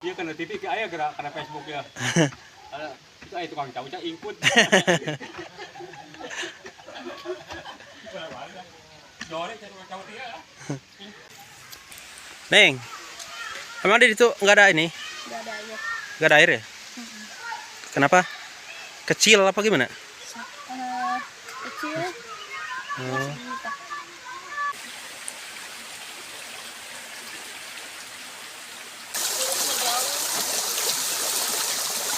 Iya kena TV ke ayah gerak kena Facebook ya. Ada itu ayah tukang cau cak ingkut. Neng, emang di situ nggak ada ini? Nggak ada air. Nggak ada air ya? Kenapa? Kecil apa gimana? Kecil. Oh.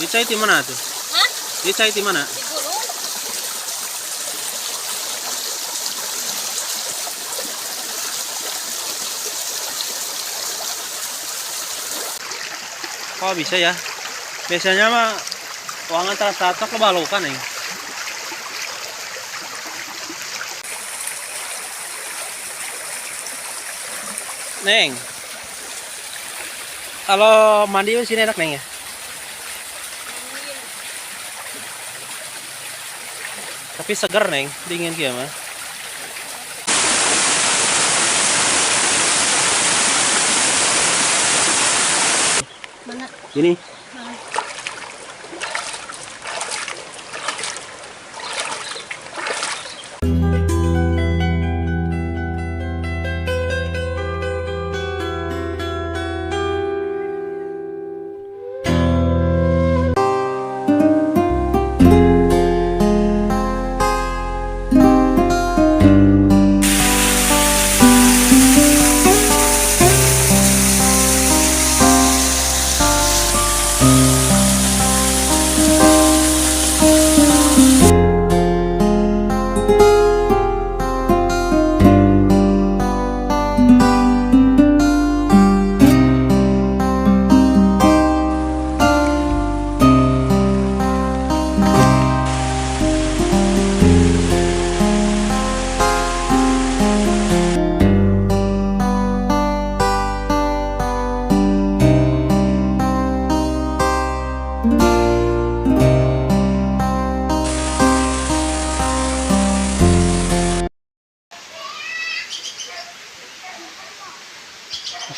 Dicai di mana tuh? Hah? Dicai di mana? Di gunung. Oh bisa ya. Biasanya mah uang antara satu ke balukan nih. Neng, kalau mandi di sini enak neng ya? Tapi seger neng, dingin kia mah. Mana? Gini. Mana?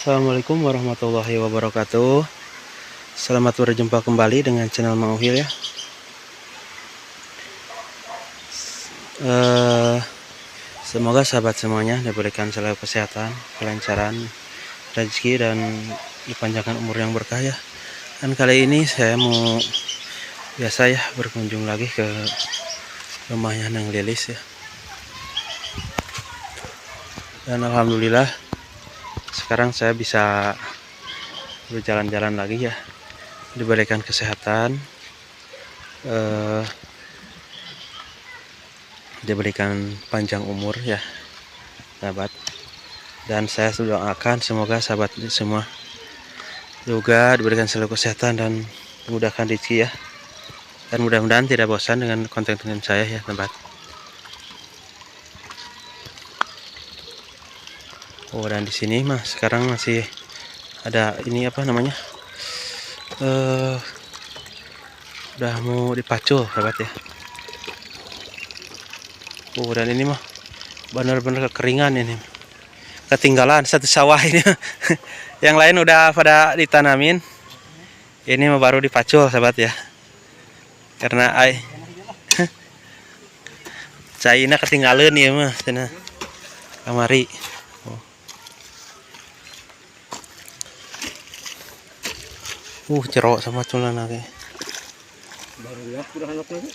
Assalamualaikum warahmatullahi wabarakatuh. Selamat berjumpa kembali dengan channel Mang Uhil ya. Semoga sahabat semuanya diberikan selalu kesehatan, kelancaran, rezeki dan dipanjangkan umur yang berkah ya. Dan kali ini saya mau biasa ya berkunjung lagi ke rumahnya Neng Lilis ya. Dan alhamdulillah sekarang saya bisa berjalan-jalan lagi ya, diberikan kesehatan, diberikan panjang umur ya sahabat. Dan saya sudah akan semoga sahabat semua juga diberikan selalu kesehatan dan dimudahkan rezeki ya, dan mudah-mudahan tidak bosan dengan konten-konten saya ya sahabat. Oh, dan di sini mah sekarang masih ada ini apa namanya, udah mau dipacul sahabat ya. Oh, dan ini mah benar-benar kekeringan ini, ketinggalan satu sawah ini. Yang lain udah pada ditanamin, ini mah baru dipacul sahabat ya, karena caina ketinggalan ya mah cina kamari. Cerok sama culan lagi. Baru lihat udah anak lagi.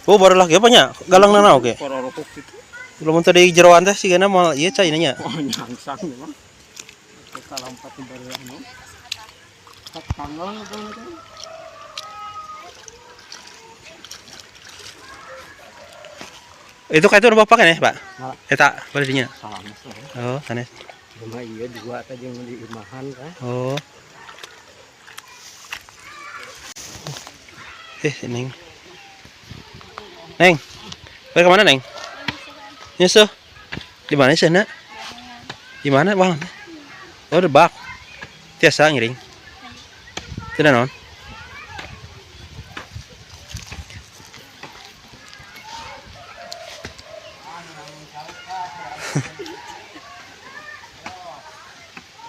Oh baru lagi apanya? Galang nana oke. Kororokok itu. Belum tadi jeroan teh sih karena mal iya cai nanya. Oh nyangsang memang. Kita lompat di baru yang no. Tanggal apa itu? Itu kayak itu bapak kan ya pak? Eta balidinya. Salah mas. Oh sanes. Cuma iya dua tadi yang di imahan kan. Oh. Neng. Neng. Balik kemana neng? Nyusuh. Di mana sih nak? Di mana bang? Oh debak. Tiasa ngiring. Tidak non.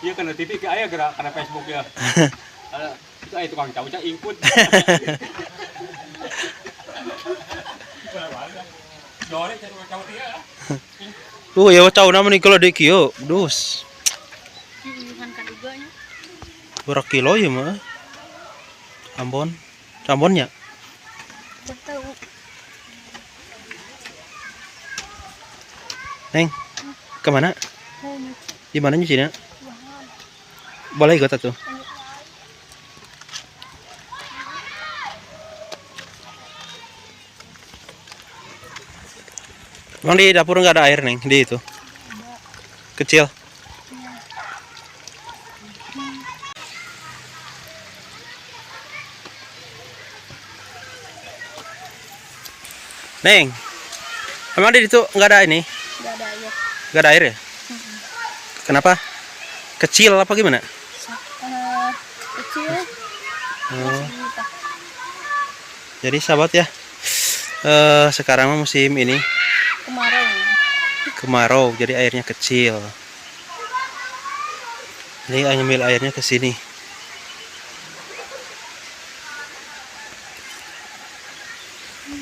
Dia kena TV ke ayah gerak karena Facebook ya. Itu ayah tukang tahu cak input. Dore cak tukang tahu dia. Ya tahu nama nih kalau dek yo, dus. Kan kadiganya. Berapa kilo ya mah? Ambonnya. Betul. Neng, kemana? Di mana nyucinya? Boleh ikut tuh. Emang di dapur nggak ada air, Neng? Di itu? Kecil? Neng, emang di itu nggak ada ini? Nggak ada air. Nggak ada air ya? Kenapa? Kecil apa gimana? Kecil. Oh, Kita. jadi sahabat ya, sekarang mah musim ini kemarau, jadi airnya kecil. Ini ambil airnya ke sini.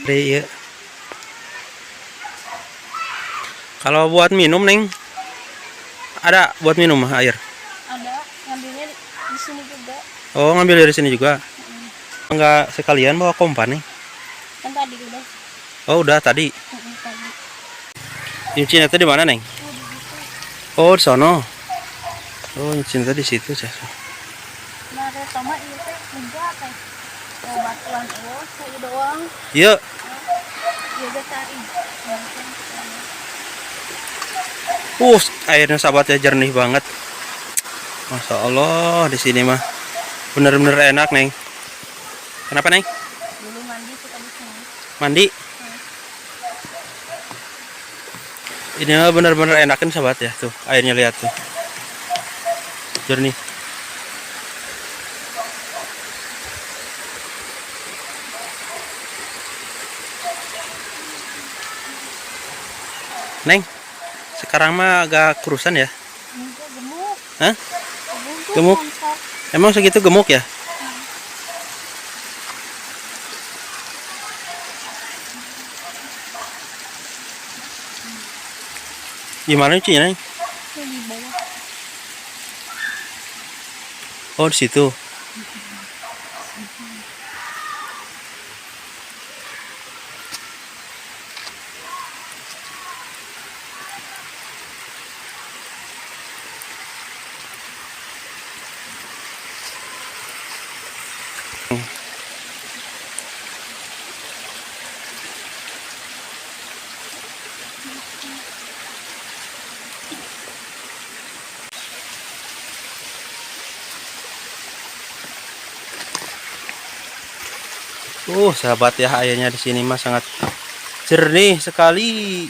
Jadi ya. Kalau buat minum, Neng, ada buat minum air? Ada, ngambilnya di sini juga. Oh, ngambil dari sini juga. Enggak sekalian bawa kompa, Neng? Kan tadi udah. Oh, udah tadi. Tadi. Nyucinya itu di mana, Neng? Oh, di sono. Oh, nyucinya di situ, Cah. Nah, ada sama iya teh enggak teh. Oh, batuan saya doang. Iya. Iya udah tadi. Airnya sahabatnya jernih banget. Masya Allah, di sini mah bener-bener enak, Neng. Kenapa, Neng? Dulu mandi suka di sini. Mandi? Ini mah bener-bener enakan sahabat ya, tuh airnya lihat tuh, jernih. Neng, sekarang mah agak kurusan ya? Enggak gemuk. Hah? Gemuk. Gemuk? Emang segitu gemuk ya? Gimana cucinya, Neng? Di bawah. Oh, di situ. Sahabat ya, airnya di sini mah sangat jernih sekali.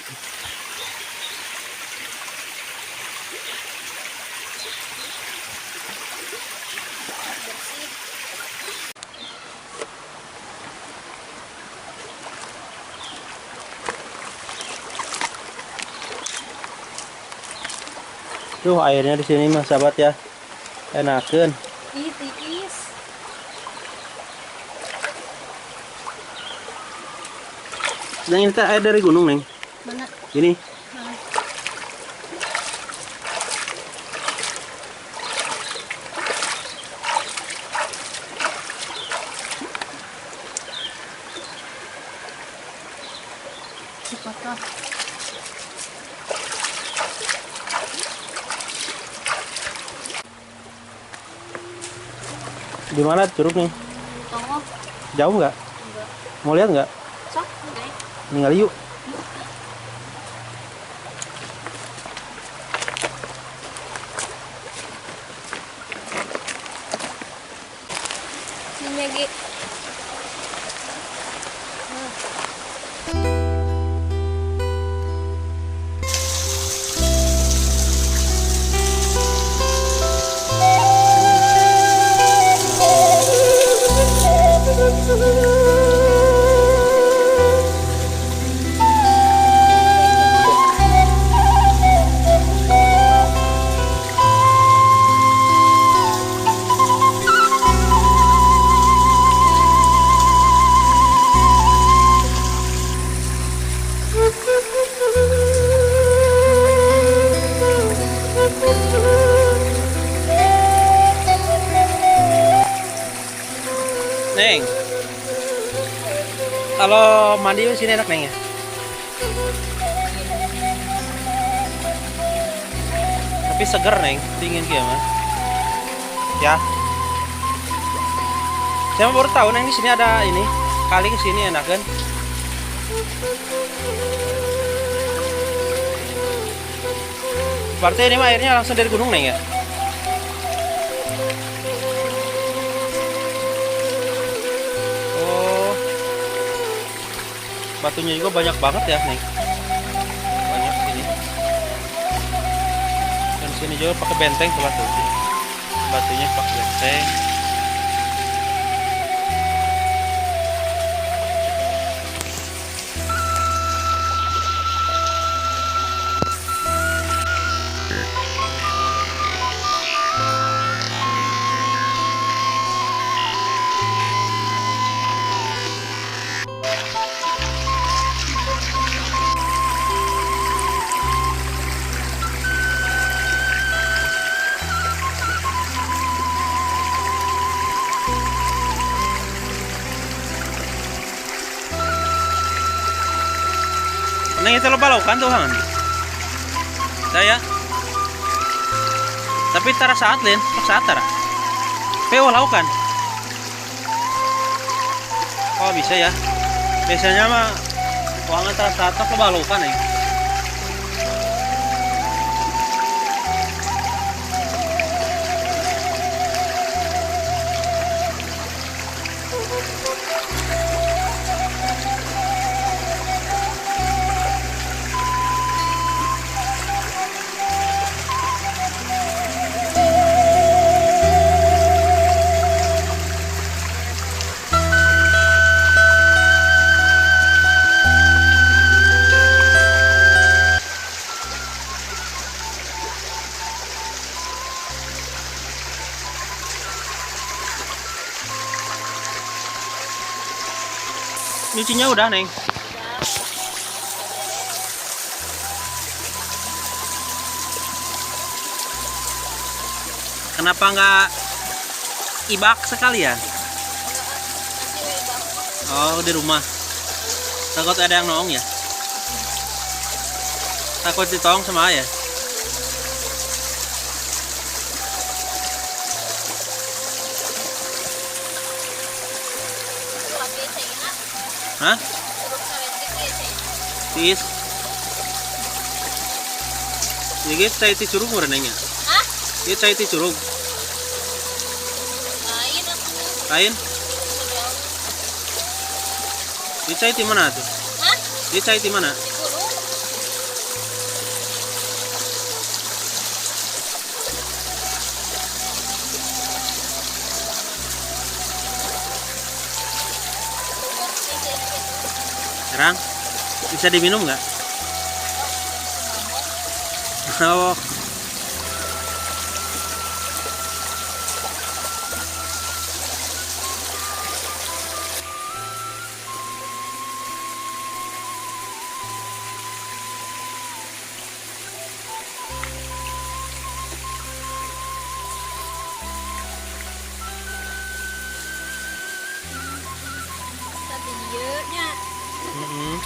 Tuh airnya di sini mah sahabat ya, enakeun. Tiis. Neng, ini teh air dari gunung, Neng. Mana? Ini. Kotor. Di mana curug nih? Tongok. Jauh nggak? Enggak. Mau lihat nggak? Sok, enggak. Tinggal yuk. Ini lagi. Neng. Kalau mandi di sini enak Neng ya? Tapi seger Neng, dingin kia mah. Ya. Saya baru tahu Neng di sini ada ini. Kali ke sini enak kan? Berarti ini mah airnya langsung dari gunung Neng ya? Oh. Batunya juga banyak banget ya Neng. Banyak sini. Dan sini juga pakai benteng tuh batu. Batunya pakai benteng. Neng itu lo balaukan tuh kan? Saya. Tapi tara saat len, saat tara. Peu laukan. Oh bisa ya. Biasanya mah uangnya tara saat lo balaukan Neng. Nyucinya udah Neng. Kenapa nggak ibak sekalian? Oh di rumah. Takut ada yang nong ya? Takut ditong sama ayah? Hah? Tis. Ini cai ti curug murah nanya. Hah? Ini cai ti curug. Lain aku. Lain? Ini cai ti mana tuh? Hah? Ini cai ti mana? Di gunung? Sekarang bisa diminum nggak? Oh. Tapi dia nya Mm-mm.